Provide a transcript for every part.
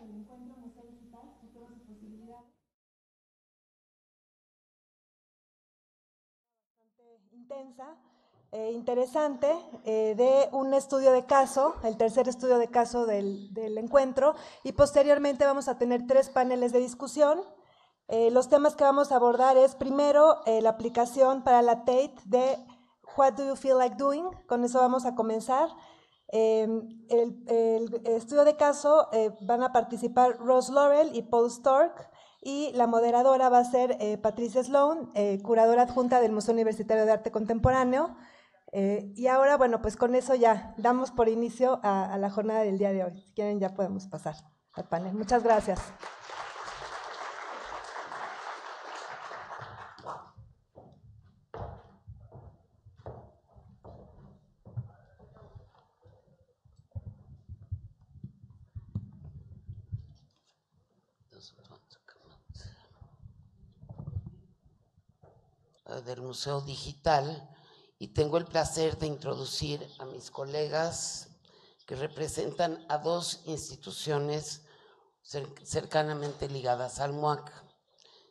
del Encuentro Museo Digital, Futuros y Posibilidades. Bastante intensa e interesante de un estudio de caso, el tercer estudio de caso del encuentro, y posteriormente vamos a tener 3 paneles de discusión. Los temas que vamos a abordar es primero la aplicación para la TATE de What do you feel like doing? Con eso vamos a comenzar. El estudio de caso van a participar Rose Laurel y Paul Stork, y la moderadora va a ser Patricia Sloan, curadora adjunta del Museo Universitario de Arte Contemporáneo. Y ahora, bueno, pues con eso ya damos por inicio a la jornada del día de hoy. Si quieren ya podemos pasar al panel. Muchas gracias. Del Museo Digital, y tengo el placer de introducir a mis colegas que representan a 2 instituciones cercanamente ligadas al MUAC.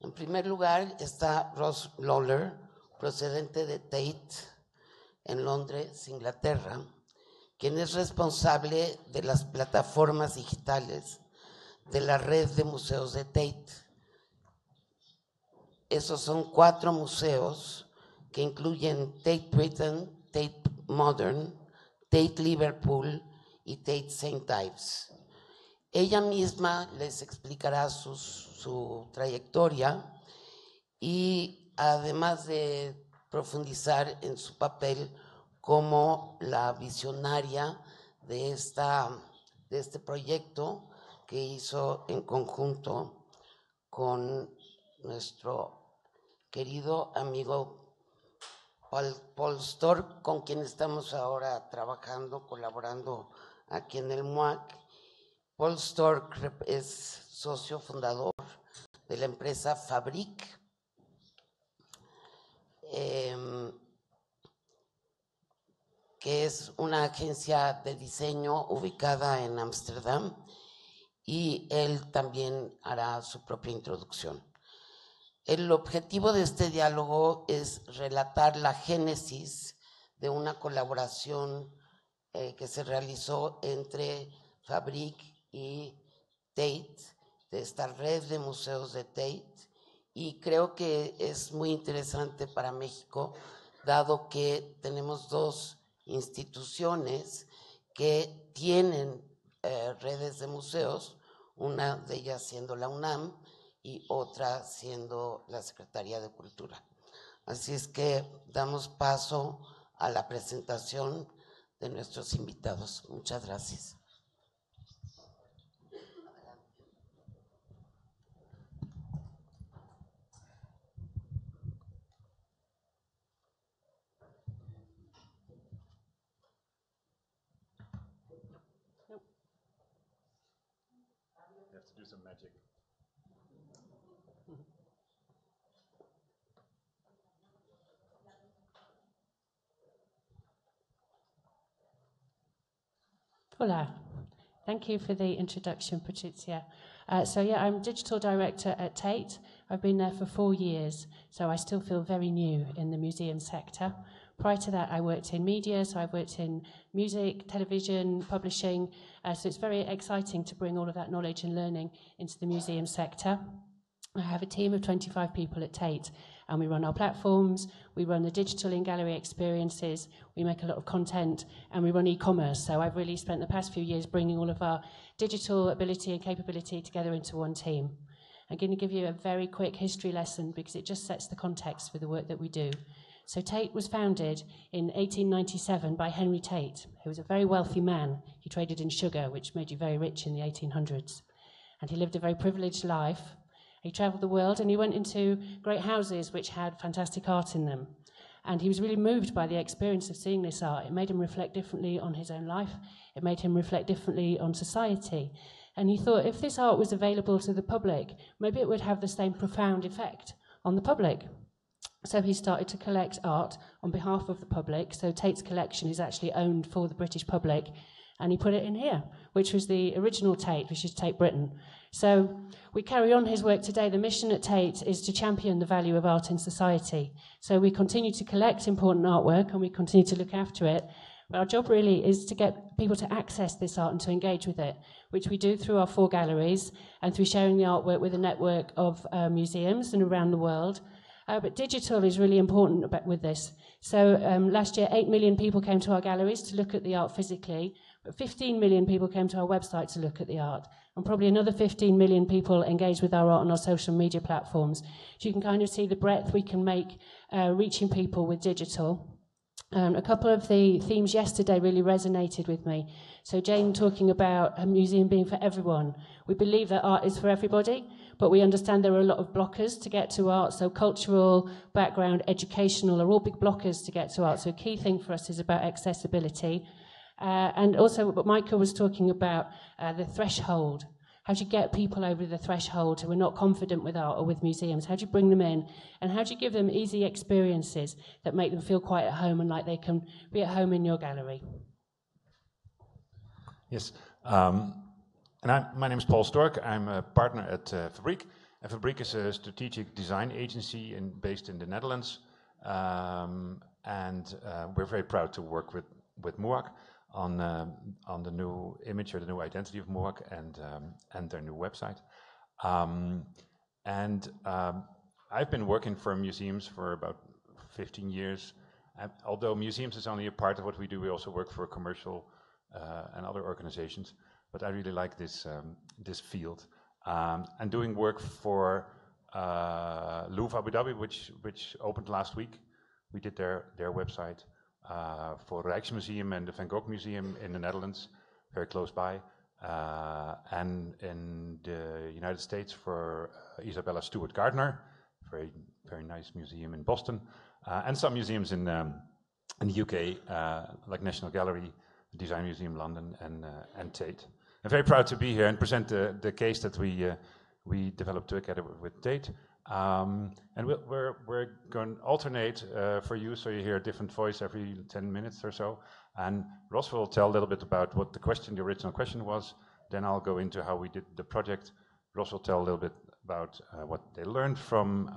En primer lugar está Rose Laurel, procedente de TATE en Londres, Inglaterra, quien es responsable de las plataformas digitales de la red de museos de TATE. Esos son 4 museos que incluyen Tate Britain, Tate Modern, Tate Liverpool y Tate St. Ives. Ella misma les explicará su trayectoria, y además de profundizar en su papel como la visionaria de este proyecto que hizo en conjunto con nuestro querido amigo Paul Stork, con quien estamos ahora trabajando, colaborando aquí en el MUAC. Paul Stork es socio fundador de la empresa Fabric, que es una agencia de diseño ubicada en Ámsterdam, y él también hará su propia introducción. El objetivo de este diálogo es relatar la génesis de una colaboración que se realizó entre Fabric y TATE, de esta red de museos de TATE, y creo que es muy interesante para México, dado que tenemos 2 instituciones que tienen redes de museos, una de ellas siendo la UNAM y otra siendo la Secretaría de Cultura. Así es que damos paso a la presentación de nuestros invitados. Muchas gracias. You have to do some magic. Hola. Thank you for the introduction, Patricia. I'm digital director at TATE. I've been there for 4 years, so I still feel very new in the museum sector. Prior to that, I worked in media, so I've worked in music, television, publishing, so it's very exciting to bring all of that knowledge and learning into the museum sector. I have a team of 25 people at TATE, and we run our platforms, we run the digital in-gallery experiences, we make a lot of content, and we run e-commerce. So I've really spent the past few years bringing all of our digital ability and capability together into one team. I'm going to give you a very quick history lesson because it just sets the context for the work that we do. So TATE was founded in 1897 by Henry Tate, who was a very wealthy man. He traded in sugar, which made you very rich in the 1800s. And he lived a very privileged life. He traveled the world and he went into great houses which had fantastic art in them. And he was really moved by the experience of seeing this art. It made him reflect differently on his own life. It made him reflect differently on society. And he thought if this art was available to the public, maybe it would have the same profound effect on the public. So he started to collect art on behalf of the public. So Tate's collection is actually owned for the British public. and he put it in here, which was the original Tate, which is Tate Britain. So we carry on his work today. The mission at Tate is to champion the value of art in society. So we continue to collect important artwork and we continue to look after it. But our job really is to get people to access this art and to engage with it, which we do through our 4 galleries and through sharing the artwork with a network of museums and around the world. But digital is really important with this. So last year, 8 million people came to our galleries to look at the art physically, but 15 million people came to our website to look at the art. And probably another 15 million people engage with our art on our social media platforms. So you can kind of see the breadth we can make reaching people with digital. A couple of the themes yesterday really resonated with me. So Jane talking about a museum being for everyone. We believe that art is for everybody, but we understand there are a lot of blockers to get to art. So cultural, background, educational are all big blockers to get to art. So a key thing for us is about accessibility. And also what Michael was talking about, the threshold. How do you get people over the threshold who are not confident with art or with museums? How do you bring them in? And how do you give them easy experiences that make them feel quite at home and like they can be at home in your gallery? Yes, my name is Paul Stork. I'm a partner at Fabriek. And Fabriek is a strategic design agency based in the Netherlands. We're very proud to work with MUAC on the new image or the new identity of MUAC and their new website. I've been working for museums for about 15 years. Although museums is only a part of what we do, we also work for commercial and other organizations. But I really like this field. And doing work for Louvre Abu Dhabi, which opened last week. We did their website. For Rijksmuseum and the Van Gogh Museum in the Netherlands, very close by, and in the United States for Isabella Stewart Gardner, very very nice museum in Boston, and some museums in the UK, like National Gallery, Design Museum London, and Tate. I'm very proud to be here and present the case that we developed together with Tate. And we're going to alternate for you, so you hear a different voice every 10 minutes or so. And Ross will tell a little bit about what the original question was. Then I'll go into how we did the project. Ross will tell a little bit about what they learned from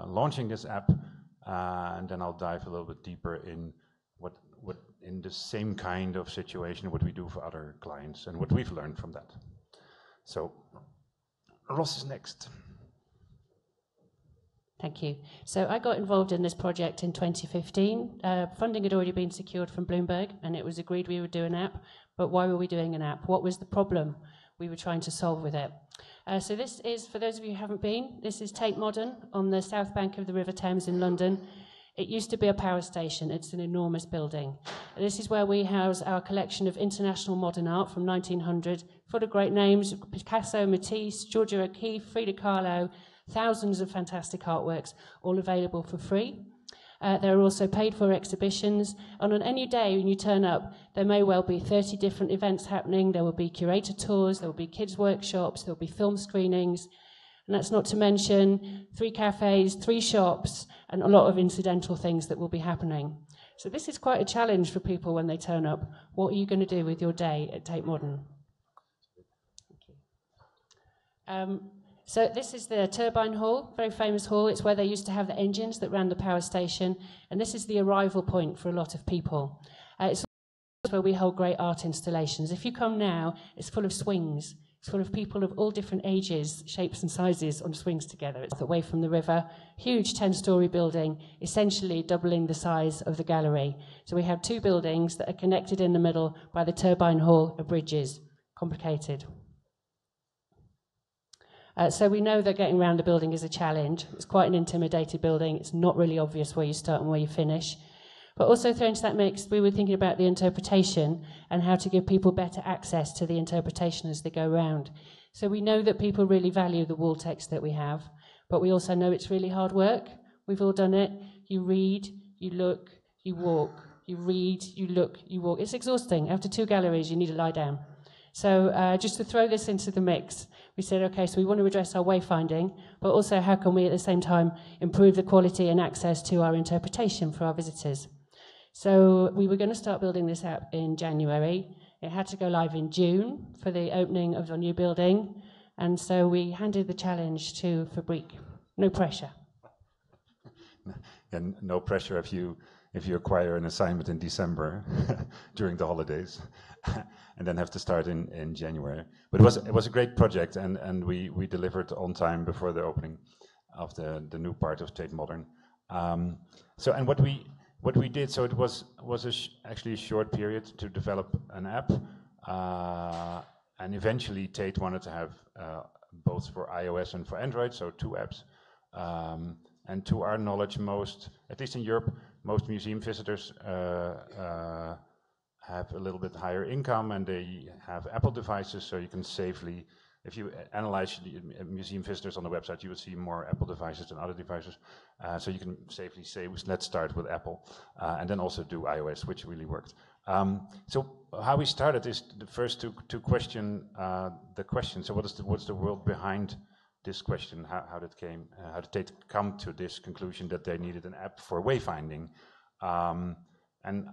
launching this app. And then I'll dive a little bit deeper in what in the same kind of situation what we do for other clients and what we've learned from that. So Ross is next. Thank you. So I got involved in this project in 2015. Funding had already been secured from Bloomberg, and it was agreed we would do an app. But why were we doing an app? What was the problem we were trying to solve with it? So this is, for those of you who haven't been, this is Tate Modern on the south bank of the River Thames in London. It used to be a power station. It's an enormous building. And this is where we house our collection of international modern art from 1900, full of great names: Picasso, Matisse, Georgia O'Keeffe, Frida Kahlo. Thousands of fantastic artworks, all available for free. There are also paid-for exhibitions, and on any day when you turn up, there may well be 30 different events happening. There will be curator tours, there will be kids' workshops, there will be film screenings, and that's not to mention 3 cafes, 3 shops, and a lot of incidental things that will be happening. So this is quite a challenge for people when they turn up. What are you going to do with your day at Tate Modern? Thank you. So this is the Turbine Hall, very famous hall. It's where they used to have the engines that ran the power station, and this is the arrival point for a lot of people. It's also where we hold great art installations. If you come now, it's full of swings. It's full of people of all different ages, shapes and sizes on swings together. It's away from the river, huge 10-story building, essentially doubling the size of the gallery. So we have 2 buildings that are connected in the middle by the Turbine Hall of bridges. Complicated. So we know that getting around the building is a challenge. It's quite an intimidated building. It's not really obvious where you start and where you finish. But also thrown into that mix, we were thinking about the interpretation and how to give people better access to the interpretation as they go around. So we know that people really value the wall text that we have, but we also know it's really hard work. We've all done it. You read, you look, you walk. You read, you look, you walk. It's exhausting. After 2 galleries, you need to lie down. So just to throw this into the mix, we said, okay, so we want to address our wayfinding, but also how can we at the same time improve the quality and access to our interpretation for our visitors? So we were going to start building this app in January. It had to go live in June for the opening of the new building, and so we handed the challenge to Fabrique. No pressure. And no pressure if you acquire an assignment in December during the holidays, and then have to start in January. But it was a great project, and we delivered on time before the opening of the new part of Tate Modern. So and what we did, so it was actually a short period to develop an app, and eventually Tate wanted to have both for iOS and for Android, so 2 apps. And to our knowledge, at least in Europe, most museum visitors have a little bit higher income, and they have Apple devices, so you can safely, if you analyze museum visitors on the website, you would see more Apple devices than other devices. So you can safely say, let's start with Apple, and then also do iOS, which really worked. So how we started is the first to question the question. So what's the world behind this question? How did Tate come to this conclusion that they needed an app for wayfinding? And